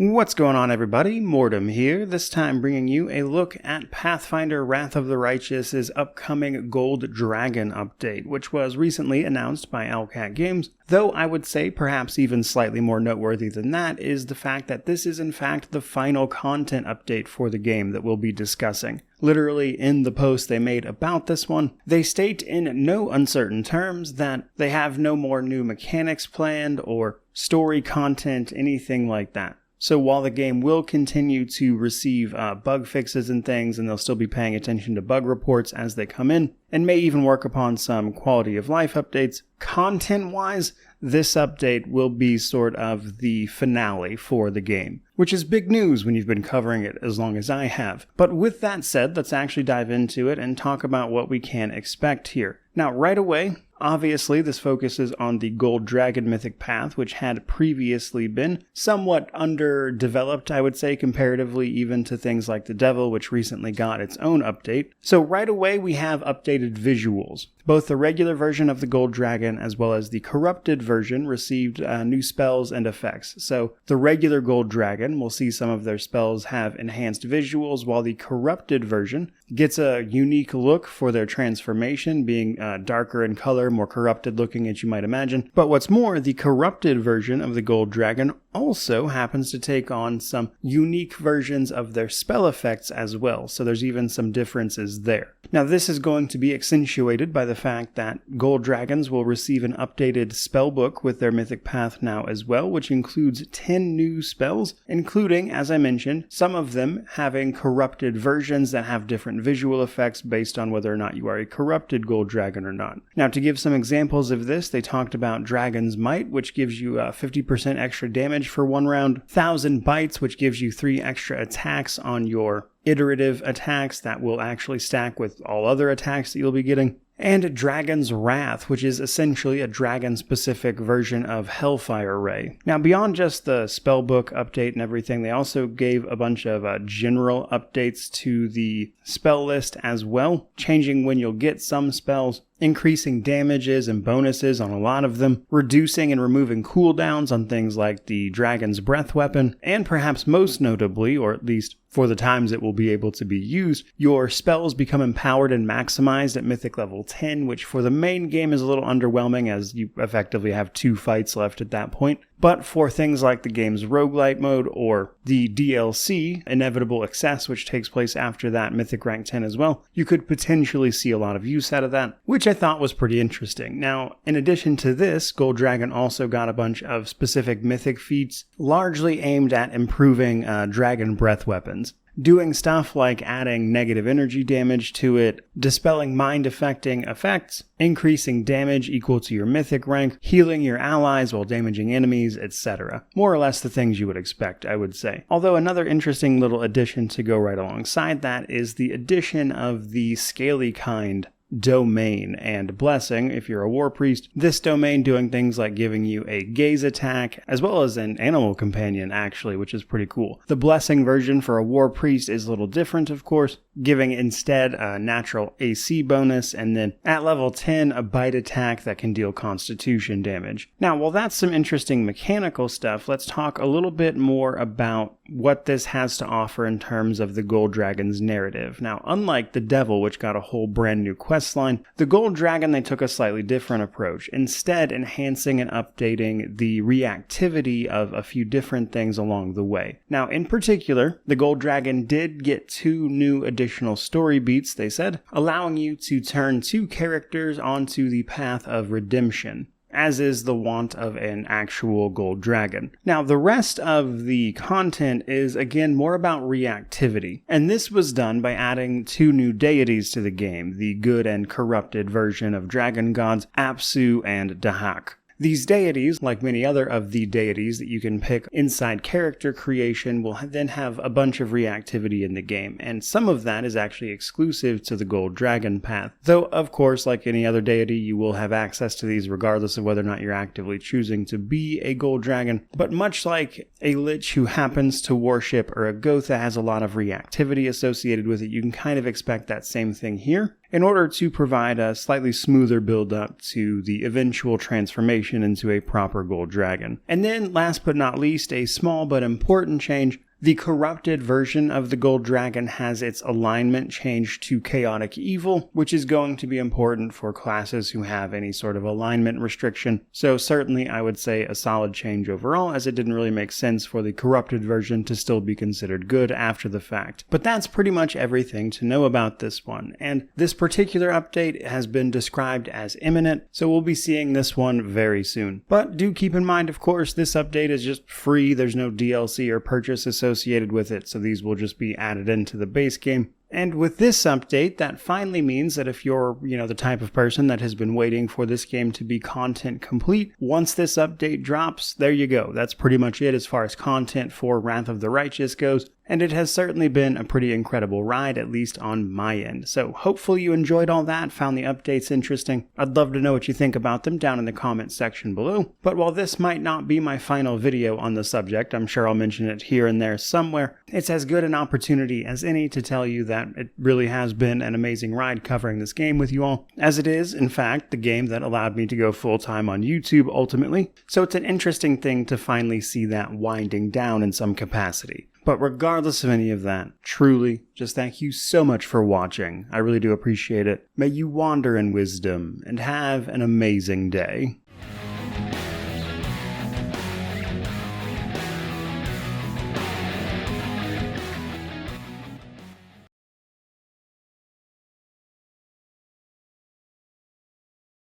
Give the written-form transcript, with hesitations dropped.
What's going on, everybody? Mortem here, this time bringing you a look at Pathfinder Wrath of the Righteous' upcoming Gold Dragon update, which was recently announced by Owlcat Games, though I would say perhaps even slightly more noteworthy than that is the fact that this is in fact the final content update for the game that we'll be discussing. Literally, in the post they made about this one, they state in no uncertain terms that they have no more new mechanics planned or story content, anything like that. So while the game will continue to receive bug fixes and things, and they'll still be paying attention to bug reports as they come in, and may even work upon some quality of life updates, content-wise, this update will be sort of the finale for the game, which is big news when you've been covering it as long as I have. But with that said, let's actually dive into it and talk about what we can expect here. Now, right away, obviously, this focuses on the Gold Dragon Mythic Path, which had previously been somewhat underdeveloped, I would say, comparatively even to things like the Devil, which recently got its own update. So right away, we have updated visuals. Both the regular version of the Gold Dragon as well as the corrupted version received new spells and effects. So the regular Gold Dragon will see some of their spells have enhanced visuals, while the corrupted version gets a unique look for their transformation, being darker in color, more corrupted looking as you might imagine. But what's more, the corrupted version of the Gold Dragon also happens to take on some unique versions of their spell effects as well, so there's even some differences there. Now this is going to be accentuated by the fact that Gold Dragons will receive an updated spellbook with their Mythic Path now as well, which includes 10 new spells, including, as I mentioned, some of them having corrupted versions that have different visual effects based on whether or not you are a corrupted Gold Dragon or not. Now to give some examples of this, they talked about Dragon's Might, which gives you 50% extra damage for 1 round, 1,000 Bites, which gives you 3 extra attacks on your iterative attacks that will actually stack with all other attacks that you'll be getting, and Dragon's Wrath, which is essentially a dragon-specific version of Hellfire Ray. Now, beyond just the spellbook update and everything, they also gave a bunch of general updates to the spell list as well, changing when you'll get some spells, increasing damages and bonuses on a lot of them, reducing and removing cooldowns on things like the Dragon's Breath weapon, and perhaps most notably, or at least for the times it will be able to be used, your spells become empowered and maximized at Mythic level 10, which for the main game is a little underwhelming as you effectively have 2 fights left at that point. But for things like the game's roguelite mode or the DLC, Inevitable Excess, which takes place after that Mythic rank 10 as well, you could potentially see a lot of use out of that, which I thought was pretty interesting. Now, in addition to this, Gold Dragon also got a bunch of specific Mythic feats, largely aimed at improving Dragon Breath weapons. Doing stuff like adding negative energy damage to it, dispelling mind-affecting effects, increasing damage equal to your Mythic rank, healing your allies while damaging enemies, etc. More or less the things you would expect, I would say. Although another interesting little addition to go right alongside that is the addition of the Scaly Kind domain and blessing if you're a war priest. This domain doing things like giving you a gaze attack as well as an animal companion actually, which is pretty cool. The blessing version for a war priest is a little different, of course, giving instead a natural AC bonus and then at level 10 a bite attack that can deal constitution damage. Now while that's some interesting mechanical stuff, let's talk a little bit more about what this has to offer in terms of the Gold Dragon's narrative. Now, unlike the Devil, which got a whole brand new quest line, the Gold Dragon, they took a slightly different approach, instead enhancing and updating the reactivity of a few different things along the way. Now, in particular, the Gold Dragon did get 2 new additional story beats, they said, allowing you to turn 2 characters onto the path of redemption, as is the want of an actual Gold Dragon. Now, the rest of the content is, again, more about reactivity, and this was done by adding 2 new deities to the game, the good and corrupted version of dragon gods, Apsu and Dahak. These deities, like many other of the deities that you can pick inside character creation, will then have a bunch of reactivity in the game, and some of that is actually exclusive to the Gold Dragon path. Though, of course, like any other deity, you will have access to these regardless of whether or not you're actively choosing to be a Gold Dragon. But much like a Lich who happens to worship or a Goth that has a lot of reactivity associated with it, you can kind of expect that same thing here. in order to provide a slightly smoother build up to the eventual transformation into a proper gold dragon. And then, last but not least, a small but important change. The corrupted version of the Gold Dragon has its alignment changed to Chaotic Evil, which is going to be important for classes who have any sort of alignment restriction. So certainly I would say a solid change overall, as it didn't really make sense for the corrupted version to still be considered good after the fact. But that's pretty much everything to know about this one, and this particular update has been described as imminent, so we'll be seeing this one very soon. But do keep in mind, of course, this update is just free. There's no DLC or purchase associated with it, so these will just be added into the base game. And with this update, that finally means that if you're, the type of person that has been waiting for this game to be content complete, once this update drops, there you go. That's pretty much it as far as content for Wrath of the Righteous goes. And it has certainly been a pretty incredible ride, at least on my end. So hopefully you enjoyed all that, found the updates interesting. I'd love to know what you think about them down in the comments section below. But while this might not be my final video on the subject, I'm sure I'll mention it here and there somewhere, it's as good an opportunity as any to tell you that it really has been an amazing ride covering this game with you all, as it is, in fact, the game that allowed me to go full-time on YouTube ultimately. So it's an interesting thing to finally see that winding down in some capacity. But regardless of any of that, truly, just thank you so much for watching. I really do appreciate it. May you wander in wisdom and have an amazing day.